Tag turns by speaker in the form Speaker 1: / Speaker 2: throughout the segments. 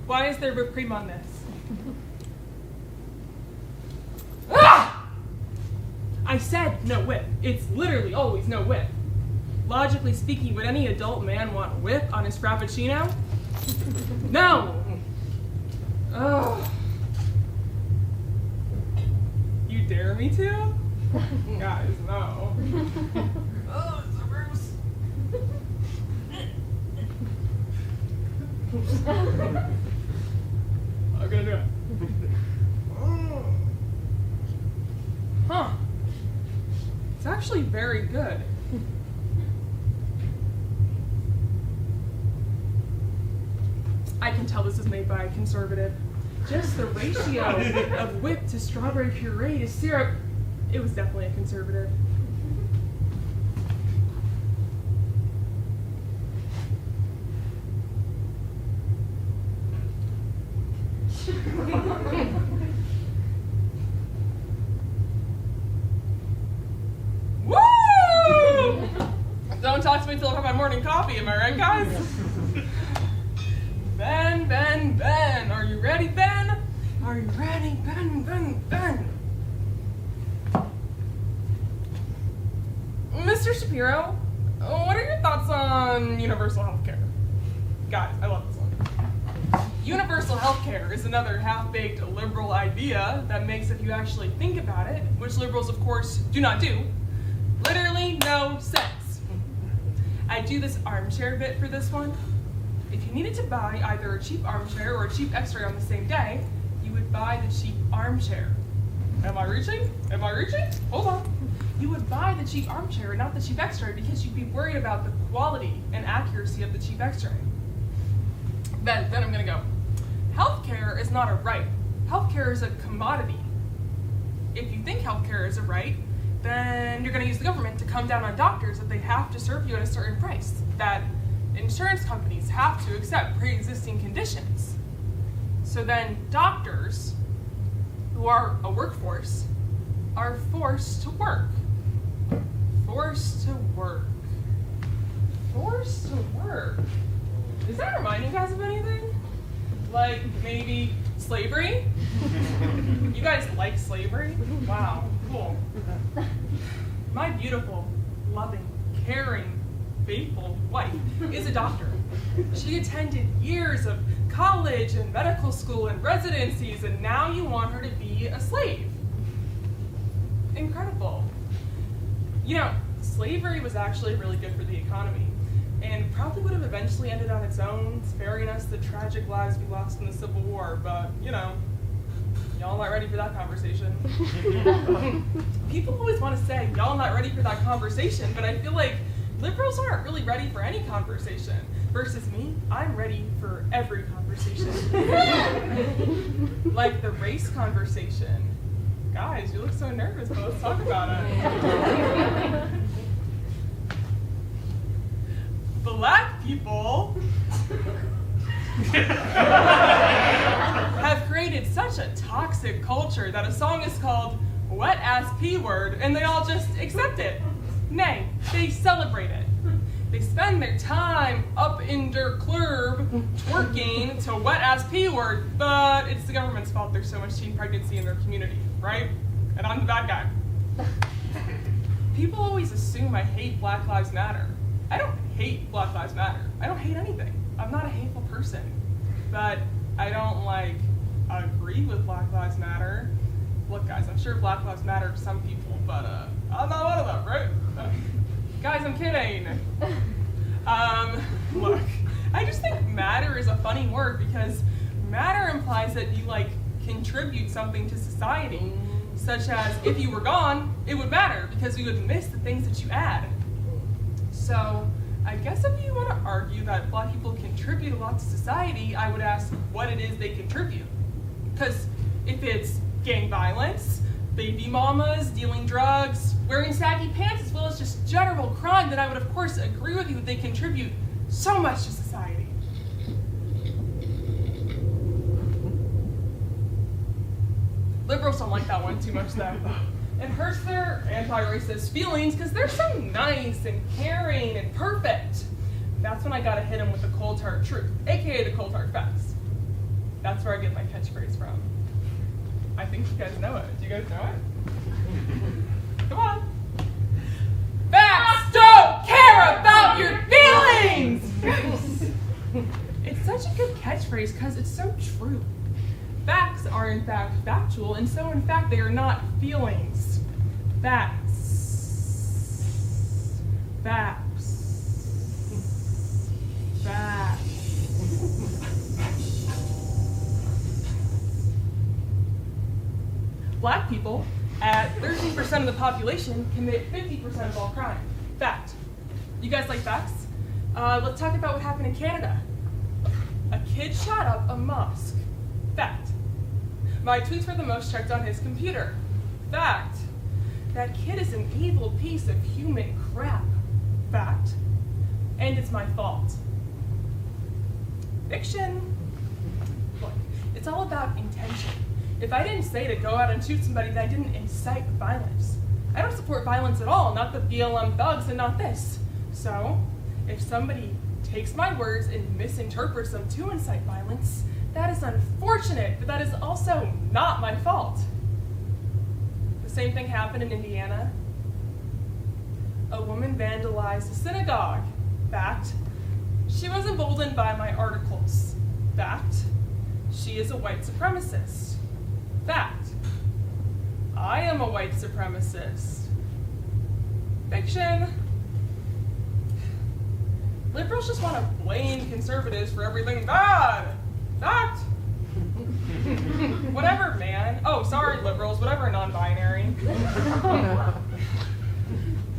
Speaker 1: Why is there whipped cream on this? Ah! I said no whip. It's literally always no whip. Logically speaking, would any adult man want whip on his frappuccino? No! Ugh. You dare me to? Guys, no. Oh, it's so gross. I'm gonna do it. Huh. It's actually very good. I can tell this is made by a conservative. Just the ratio of whip to strawberry puree to syrup, it was definitely a conservative. Woo! Don't talk to me until I have my morning coffee, am I right, guys? Ben, are you ready, Ben? Are you ready, Ben? Mr. Shapiro, what are your thoughts on universal health care? Guys, I love this one. Universal health care is another half-baked liberal idea that makes, if you actually think about it, which liberals, of course, do not do, literally no sense. I do this armchair bit for this one. If you needed to buy either a cheap armchair or a cheap x-ray on the same day, you would buy the cheap armchair. Am I reaching? Hold on. You would buy the cheap armchair and not the cheap x-ray because you'd be worried about the quality and accuracy of the cheap x-ray. Then I'm gonna go. Healthcare is not a right. Healthcare is a commodity. If you think healthcare is a right, then you're gonna use the government to come down on doctors that they have to serve you at a certain price, that insurance companies have to accept pre-existing conditions. So then doctors, who are a workforce, are forced to work. Forced to work. Does that remind you guys of anything? Like maybe slavery? You guys like slavery? Wow, cool. My beautiful, loving, caring, faithful wife is a doctor. She attended years of college and medical school and residencies, and now you want her to be a slave. Incredible. You know, slavery was actually really good for the economy, and probably would have eventually ended on its own, sparing us the tragic lives we lost in the Civil War, but, you know, y'all not ready for that conversation. People always want to say, y'all not ready for that conversation, but I feel like liberals aren't really ready for any conversation. Versus me, I'm ready for every conversation. Like the race conversation. Guys, you look so nervous, but let's talk about it. Black people have created such a toxic culture that a song is called Wet Ass P Word, and they all just accept it. Nay, they celebrate it. They spend their time up in der club twerking to Wet Ass P Word, but it's the government's fault there's so much teen pregnancy in their community, right? And I'm the bad guy. People always assume I hate Black Lives Matter. I don't hate Black Lives Matter. I don't hate anything. I'm not a hateful person. But I don't, agree with Black Lives Matter. Look, guys, I'm sure Black Lives Matter to some people, but I'm not one of them, right? Guys, I'm kidding. Look, I just think matter is a funny word because matter implies that you, contribute something to society, such as if you were gone, it would matter because we would miss the things that you add. So I guess if you want to argue that Black people contribute a lot to society, I would ask what it is they contribute. Because if it's gang violence, baby mamas, dealing drugs, wearing saggy pants, as well as just general crime, then I would of course agree with you that they contribute so much to society. Liberals don't like that one too much though. It hurts their anti-racist feelings because they're so nice and caring and perfect. That's when I gotta hit them with the cold hard truth, aka the cold hard facts. That's where I get my catchphrase from. I think you guys know it. Do you guys know it? Come on. Facts don't care about your feelings! It's such a good catchphrase because it's so true. Facts are in fact factual, and so in fact they are not feelings. Facts. Facts. Facts. Black people, at 13% of the population, commit 50% of all crime. Fact. You guys like facts? Let's talk about what happened in Canada. A kid shot up a mosque. Fact. My tweets were the most checked on his computer. Fact. That kid is an evil piece of human crap. Fact. And it's my fault. Fiction. Look, it's all about intention. If I didn't say to go out and shoot somebody, then I didn't incite violence. I don't support violence at all, not the BLM thugs and not this. So, if somebody takes my words and misinterprets them to incite violence, that is unfortunate, but that is also not my fault. The same thing happened in Indiana. A woman vandalized a synagogue. Fact. She was emboldened by my articles. Fact. She is a white supremacist. Fact. I am a white supremacist. Fiction. Liberals just want to blame conservatives for everything bad. Fact. Whatever, man. Oh, sorry, liberals. Whatever, non-binary.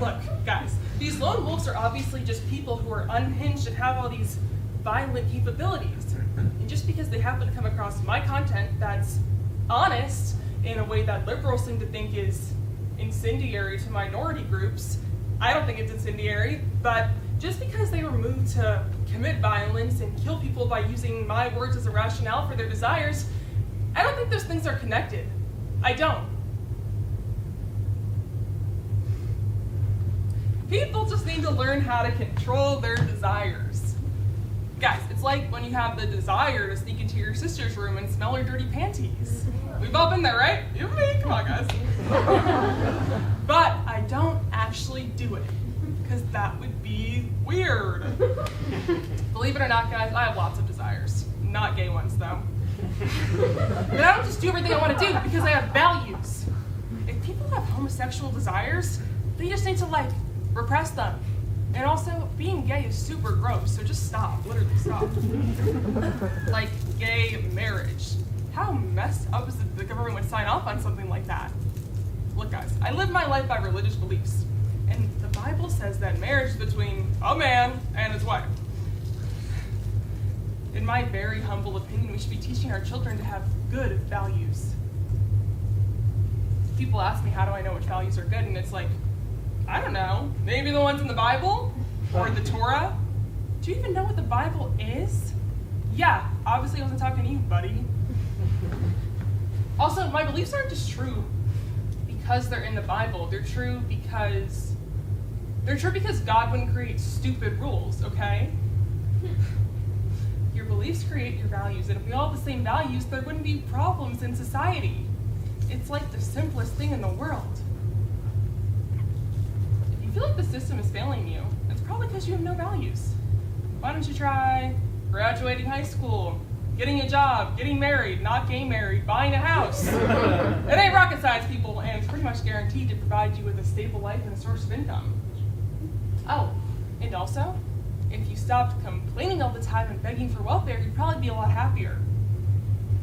Speaker 1: Look, guys, these lone wolves are obviously just people who are unhinged and have all these violent capabilities. And just because they happen to come across my content that's honest in a way that liberals seem to think is incendiary to minority groups, I don't think it's incendiary, but just because they were moved to commit violence and kill people by using my words as a rationale for their desires, I don't think those things are connected. I don't. People just need to learn how to control their desires. Guys, it's like when you have the desire to sneak into your sister's room and smell her dirty panties. We've all been there, right? You and me, come on, guys. But I don't actually do it, because that would be weird. Believe it or not, guys, I have lots of desires. Not gay ones, though. But I don't just do everything I want to do because I have values. If people have homosexual desires, they just need to, repress them. And also, being gay is super gross, so just stop, literally stop. Like gay marriage. How messed up is it the government would sign off on something like that? Look, guys, I live my life by religious beliefs. And the Bible says that marriage is between a man and his wife. In my very humble opinion, we should be teaching our children to have good values. People ask me, how do I know which values are good? And it's like, I don't know, maybe the ones in the Bible or the Torah. Do you even know what the Bible is? Yeah, obviously I wasn't talking to you, buddy. Also, my beliefs aren't just true because they're in the Bible. They're true because God wouldn't create stupid rules, okay? Your beliefs create your values, and if we all have the same values, there wouldn't be problems in society. It's like the simplest thing in the world. If you feel like the system is failing you, it's probably because you have no values. Why don't you try graduating high school, getting a job, getting married, not gay married, buying a house? It ain't rocket science, people, and it's pretty much guaranteed to provide you with a stable life and a source of income. Oh, and also, if you stopped complaining all the time and begging for welfare, you'd probably be a lot happier.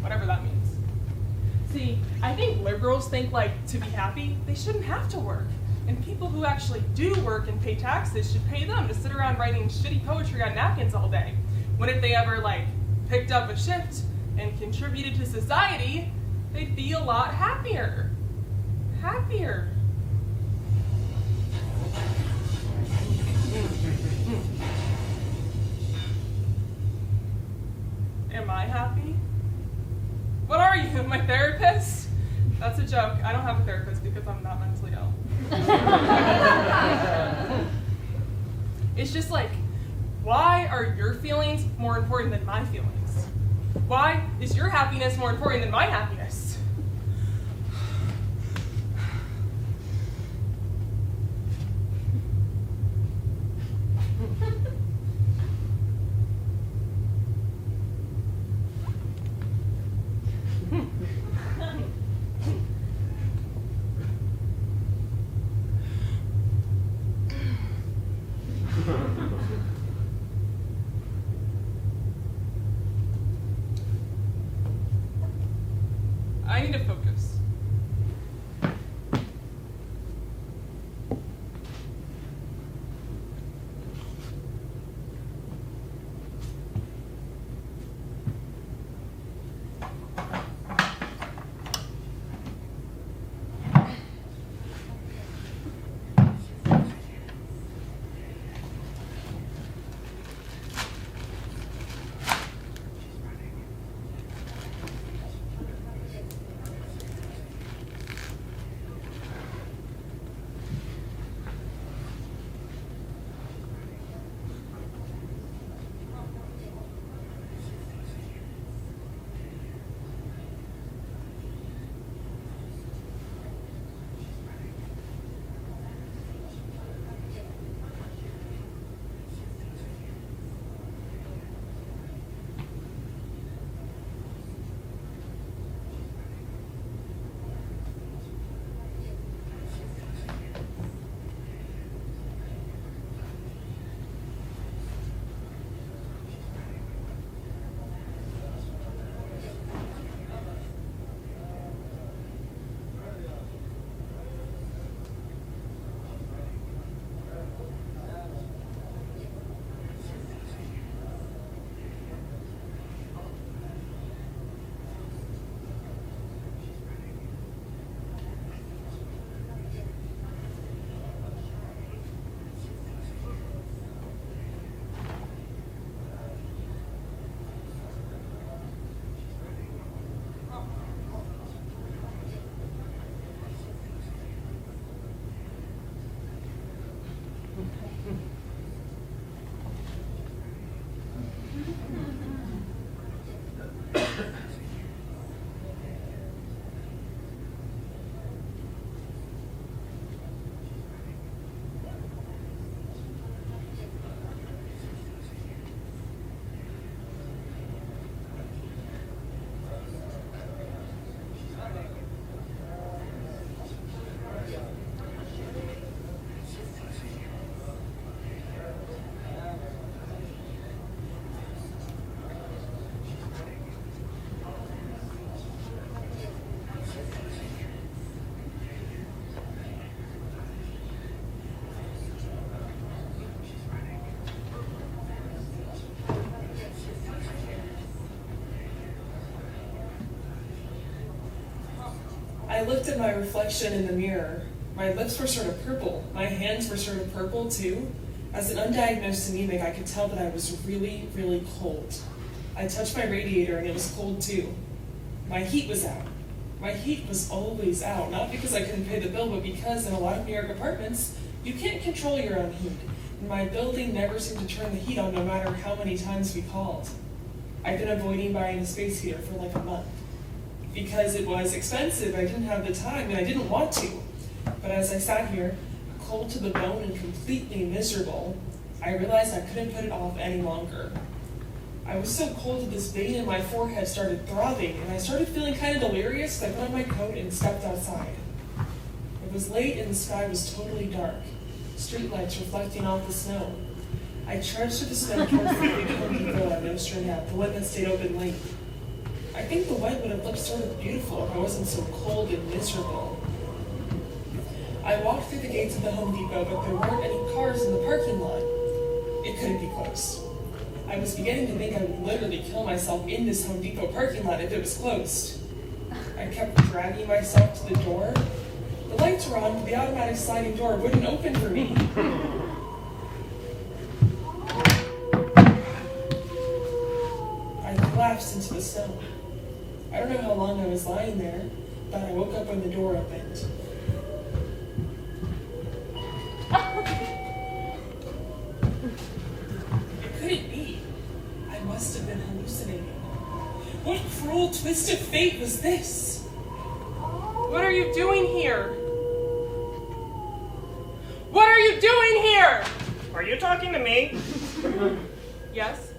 Speaker 1: Whatever that means. See, I think liberals think, to be happy, they shouldn't have to work. And people who actually do work and pay taxes should pay them to sit around writing shitty poetry on napkins all day. When if they ever, picked up a shift and contributed to society, they'd be a lot happier. happier. Am I happy? What are you, my therapist? That's a joke. I don't have a therapist because I'm not mentally ill. It's just like, why are your feelings more important than my feelings? Why is your happiness more important than my happiness? I need to focus.
Speaker 2: I looked at my reflection in the mirror. My lips were sort of purple. My hands were sort of purple too. As an undiagnosed anemic, I could tell that I was really, really cold. I touched my radiator and it was cold too. My heat was out. My heat was always out, not because I couldn't pay the bill, but because in a lot of New York apartments, you can't control your own heat. And my building never seemed to turn the heat on no matter how many times we called. I'd been avoiding buying a space heater for like a month. Because it was expensive, I didn't have the time and I didn't want to. But as I sat here, cold to the bone and completely miserable, I realized I couldn't put it off any longer. I was so cold that this vein in my forehead started throbbing, and I started feeling kind of delirious, so I put on my coat and stepped outside. It was late and the sky was totally dark, streetlights reflecting off the snow. I trudged through the snow towards the big Home Depot on Nostrand Ave, the one that stayed open late. I think the white would have looked sort of beautiful if I wasn't so cold and miserable. I walked through the gates of the Home Depot, but there weren't any cars in the parking lot. It couldn't be closed. I was beginning to think I would literally kill myself in this Home Depot parking lot if it was closed. I kept dragging myself to the door, The lights were on, but the automatic sliding door wouldn't open for me. I collapsed into the snow. I don't know how long I was lying there, but I woke up when the door opened. It couldn't be. I must have been hallucinating. What cruel twist of fate was this?
Speaker 1: What are you doing here? What are you doing here?
Speaker 3: Are you talking to me?
Speaker 1: Yes?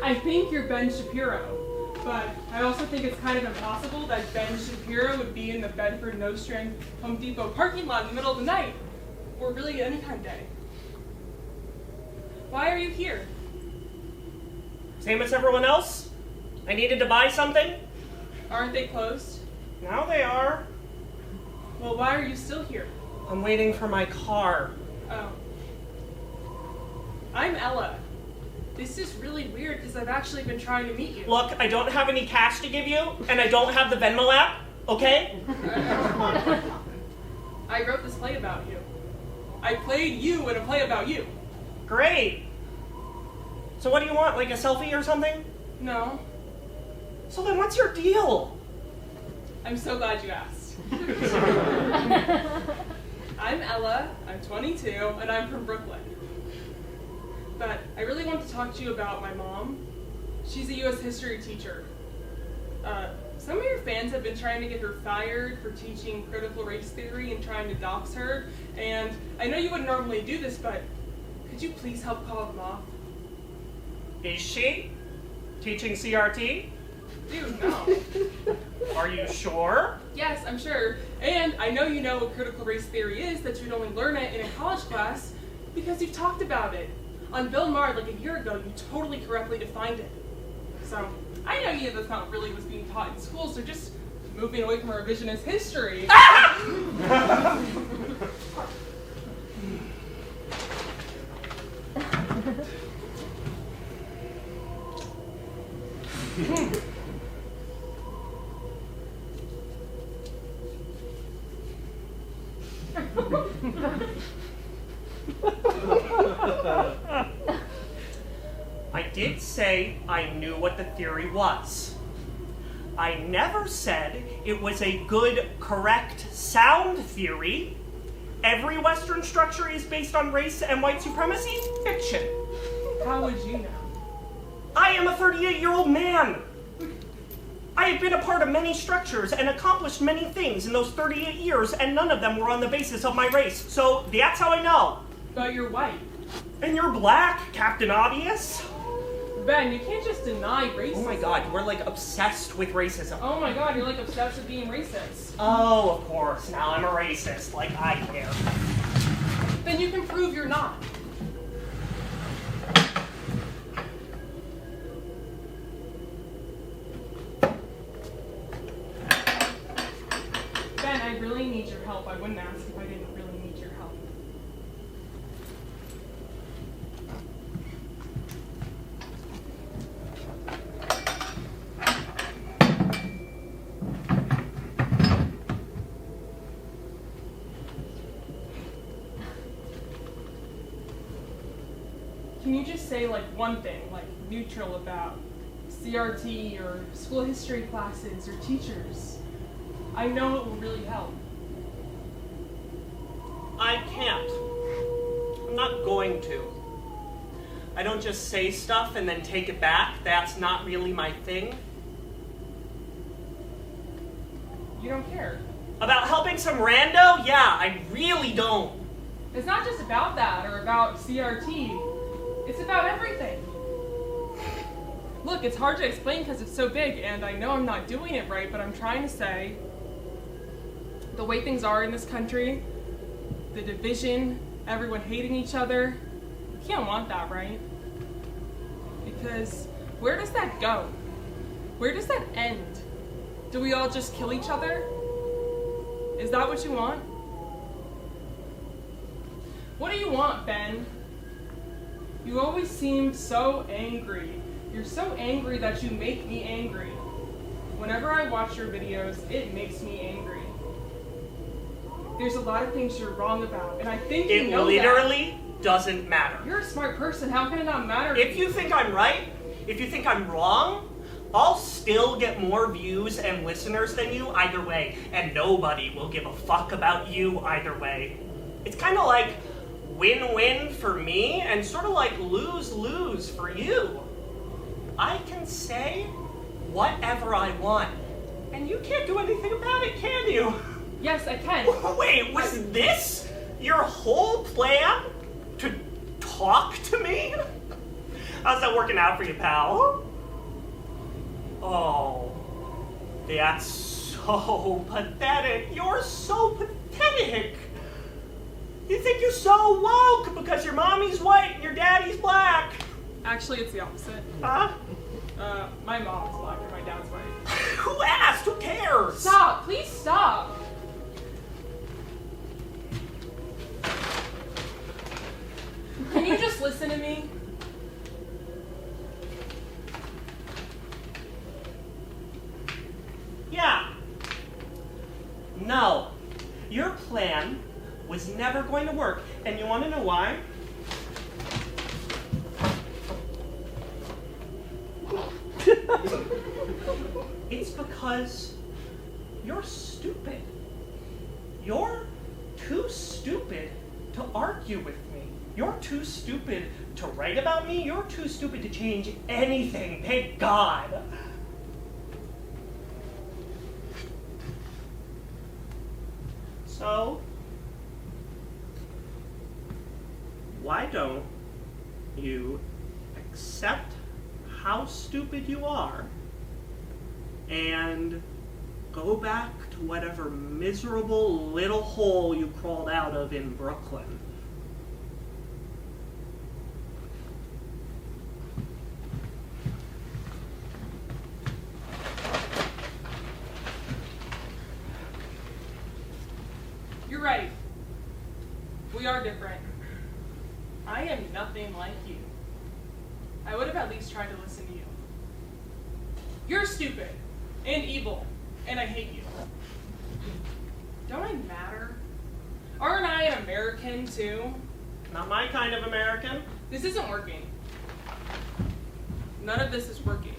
Speaker 1: I think you're Ben Shapiro, but I also think it's kind of impossible that Ben Shapiro would be in the Bedford Nostrand Home Depot parking lot in the middle of the night, or really any time of day. Why are you here?
Speaker 3: Same as everyone else? I needed to buy something?
Speaker 1: Aren't they closed?
Speaker 3: Now they are.
Speaker 1: Well, why are you still here?
Speaker 3: I'm waiting for my car.
Speaker 1: Oh. I'm Ella. This is really weird because I've actually been trying to meet you.
Speaker 3: Look, I don't have any cash to give you, and I don't have the Venmo app, okay?
Speaker 1: I wrote this play about you. I played you in a play about you.
Speaker 3: Great. So what do you want, like a selfie or something?
Speaker 1: No.
Speaker 3: So then what's your deal?
Speaker 1: I'm so glad you asked. I'm Ella, I'm 22, and I'm from Brooklyn. But I really want to talk to you about my mom. She's a U.S. history teacher. Some of your fans have been trying to get her fired for teaching critical race theory and trying to dox her. And I know you wouldn't normally do this, but could you please help call them off?
Speaker 3: Is she teaching CRT?
Speaker 1: Dude, no.
Speaker 3: Are you sure?
Speaker 1: Yes, I'm sure. And I know you know what critical race theory is, that you'd only learn it in a college class because you've talked about it. On Bill Maher, like a year ago, you totally correctly defined it. So, I know that's not really what's being taught in schools, they're just moving away from revisionist history.
Speaker 3: I did say I knew what the theory was. I never said it was a good, correct, sound theory. Every Western structure is based on race and white supremacy. Fiction.
Speaker 1: How would you know?
Speaker 3: I am a 38-year-old man. I have been a part of many structures and accomplished many things in those 38 years, and none of them were on the basis of my race. So that's how I know.
Speaker 1: But you're white.
Speaker 3: And you're black, Captain Obvious.
Speaker 1: Ben, you can't just deny racism.
Speaker 3: Oh my god, you are like obsessed with racism.
Speaker 1: Oh my god, you're like obsessed with being racist.
Speaker 3: Oh, of course, now I'm a racist, like I care.
Speaker 1: Then you can prove you're not. Ben, I really need your help. I wouldn't ask if I didn't really need your help. Can you just say like one thing, like neutral about CRT or school history classes or teachers? I know it will really help.
Speaker 3: I can't. I'm not going to. I don't just say stuff and then take it back. That's not really my thing.
Speaker 1: You don't care.
Speaker 3: About helping some rando? Yeah, I really don't.
Speaker 1: It's not just about that or about CRT. It's about everything. Look, it's hard to explain because it's so big, and I know I'm not doing it right, but I'm trying to say the way things are in this country, the division, everyone hating each other, you can't want that, right? Because where does that go? Where does that end? Do we all just kill each other? Is that what you want? What do you want, Ben? You always seem so angry. You're so angry that you make me angry. Whenever I watch your videos, it makes me angry. There's a lot of things you're wrong about, and I think you know that.
Speaker 3: It literally doesn't matter.
Speaker 1: You're a smart person. How can it not matter?
Speaker 3: If you think I'm right, if you think I'm wrong, I'll still get more views and listeners than you either way, and nobody will give a fuck about you either way. It's kind of like win-win for me and sort of like lose-lose for you. I can say whatever I want, and you can't do anything about it, can you?
Speaker 1: Yes, I can.
Speaker 3: Wait, was this your whole plan? To talk to me? How's that working out for you, pal? Oh, that's so pathetic. You're so pathetic. You think you're so woke because your mommy's white and your daddy's black.
Speaker 1: Actually, it's the opposite.
Speaker 3: Huh?
Speaker 1: My mom is black and my dad's white.
Speaker 3: Who asked? Who cares?
Speaker 1: Stop! Please stop! Can you just listen to me?
Speaker 3: Yeah. No. Your plan was never going to work. And you want to know why? It's because you're stupid. You're too stupid to argue with me. You're too stupid to write about me. You're too stupid to change anything. Thank God. So, why don't you accept how stupid you are and go back to whatever miserable little hole you crawled out of in Brooklyn?
Speaker 1: You're right. We are different. I am nothing like you. I would have at least tried to listen to you. You're stupid and evil, and I hate you. Don't I matter? Aren't I an American too?
Speaker 3: Not my kind of American.
Speaker 1: This isn't working. None of this is working.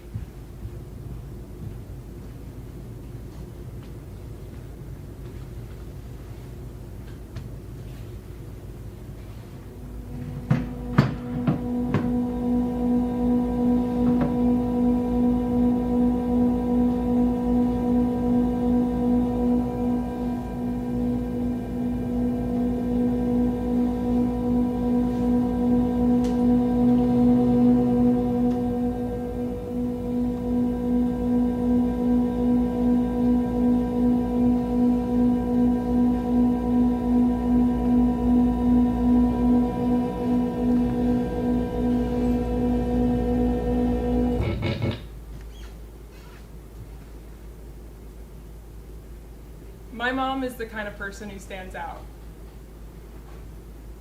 Speaker 1: My mom is the kind of person who stands out.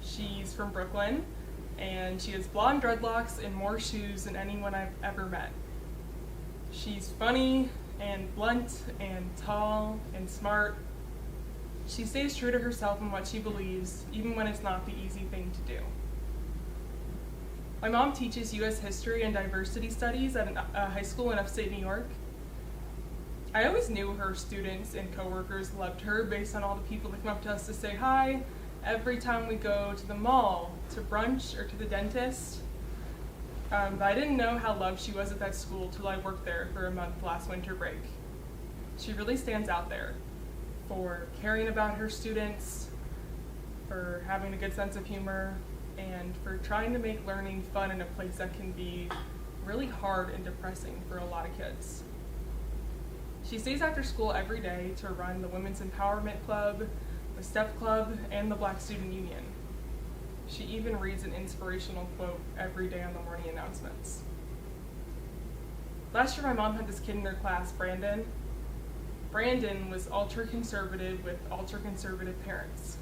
Speaker 1: She's from Brooklyn, and she has blonde dreadlocks and more shoes than anyone I've ever met. She's funny and blunt and tall and smart. She stays true to herself and what she believes, even when it's not the easy thing to do. My mom teaches U.S. history and diversity studies at a high school in upstate New York. I always knew her students and coworkers loved her based on all the people that come up to us to say hi every time we go to the mall, to brunch, or to the dentist. But I didn't know how loved she was at that school till I worked there for a month last winter break. She really stands out there for caring about her students, for having a good sense of humor, and for trying to make learning fun in a place that can be really hard and depressing for a lot of kids. She stays after school every day to run the Women's Empowerment Club, the STEP Club, and the Black Student Union. She even reads an inspirational quote every day on the morning announcements. Last year, my mom had this kid in her class, Brandon. Brandon was ultra-conservative with ultra-conservative parents.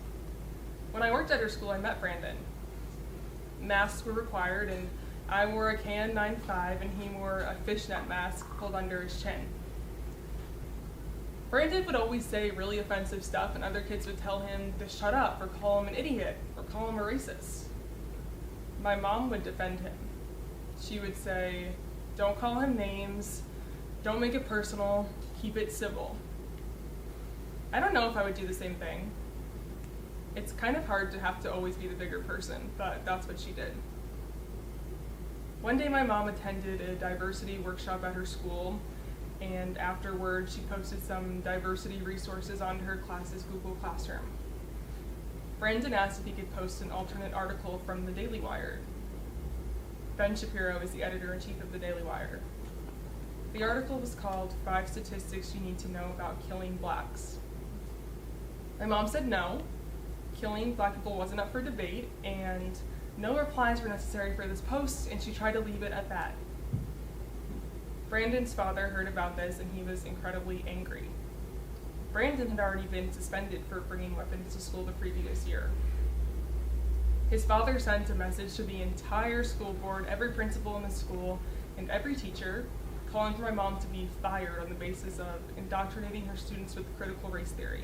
Speaker 1: When I worked at her school, I met Brandon. masks were required, and I wore a KN95 and he wore a fishnet mask pulled under his chin. Brandon would always say really offensive stuff, and other kids would tell him to shut up or call him an idiot or call him a racist. My mom would defend him. She would say, don't call him names, don't make it personal, keep it civil. I don't know if I would do the same thing. It's kind of hard to have to always be the bigger person, but that's what she did. One day my mom attended a diversity workshop at her school, and afterward she posted some diversity resources onto her class's Google Classroom. Brandon asked if he could post an alternate article from the Daily Wire. Ben Shapiro is the editor-in-chief of the Daily Wire. The article was called 5 Statistics You Need to Know About Killing Blacks. My mom said no, killing black people wasn't up for debate, and no replies were necessary for this post, and she tried to leave it at that. Brandon's father heard about this and he was incredibly angry. Brandon had already been suspended for bringing weapons to school the previous year. His father sent a message to the entire school board, every principal in the school, and every teacher, calling for my mom to be fired on the basis of indoctrinating her students with critical race theory.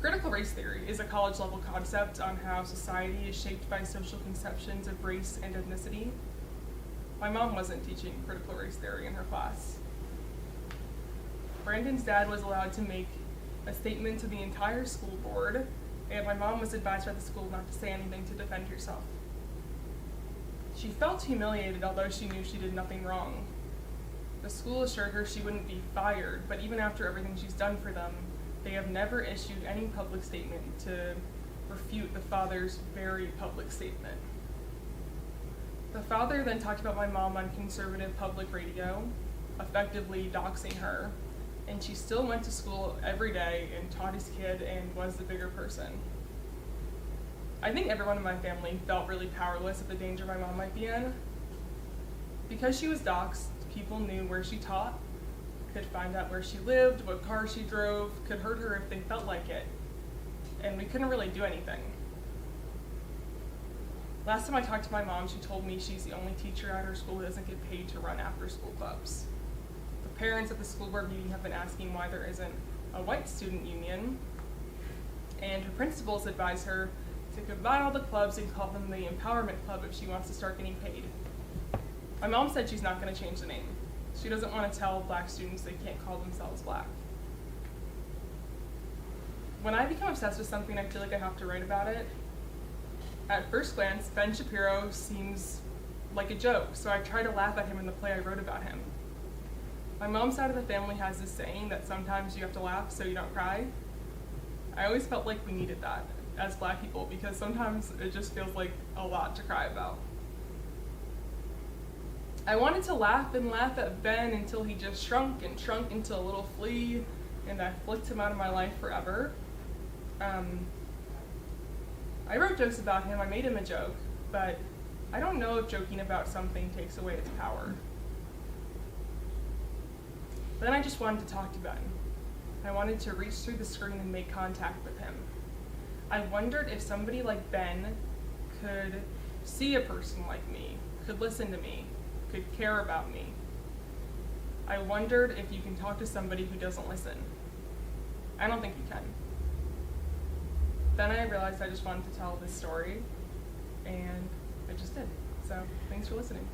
Speaker 1: Critical race theory is a college-level concept on how society is shaped by social conceptions of race and ethnicity. My mom wasn't teaching critical race theory in her class. Brandon's dad was allowed to make a statement to the entire school board, and my mom was advised by the school not to say anything to defend herself. She felt humiliated, although she knew she did nothing wrong. The school assured her she wouldn't be fired, but even after everything she's done for them, they have never issued any public statement to refute the father's very public statement. The father then talked about my mom on conservative public radio, effectively doxing her, and she still went to school every day and taught his kid and was the bigger person. I think everyone in my family felt really powerless at the danger my mom might be in. Because she was doxed, people knew where she taught, could find out where she lived, what car she drove, could hurt her if they felt like it, and we couldn't really do anything. Last time I talked to my mom, she told me she's the only teacher at her school who doesn't get paid to run after-school clubs. The parents at the school board meeting have been asking why there isn't a white student union, and her principals advise her to combine all the clubs and call them the Empowerment Club if she wants to start getting paid. My mom said she's not going to change the name. She doesn't want to tell black students they can't call themselves black. When I become obsessed with something, I feel like I have to write about it. At first glance, Ben Shapiro seems like a joke, so I try to laugh at him in the play I wrote about him. My mom's side of the family has this saying that sometimes you have to laugh so you don't cry. I always felt like we needed that as black people because sometimes it just feels like a lot to cry about. I wanted to laugh and laugh at Ben until he just shrunk into a little flea, and I flicked him out of my life forever. I wrote jokes about him, I made him a joke, but I don't know if joking about something takes away its power. Then I just wanted to talk to Ben. I wanted to reach through the screen and make contact with him. I wondered if somebody like Ben could see a person like me, could listen to me, could care about me. I wondered if you can talk to somebody who doesn't listen. I don't think you can. Then I realized I just wanted to tell this story, and I just did. So, thanks for listening.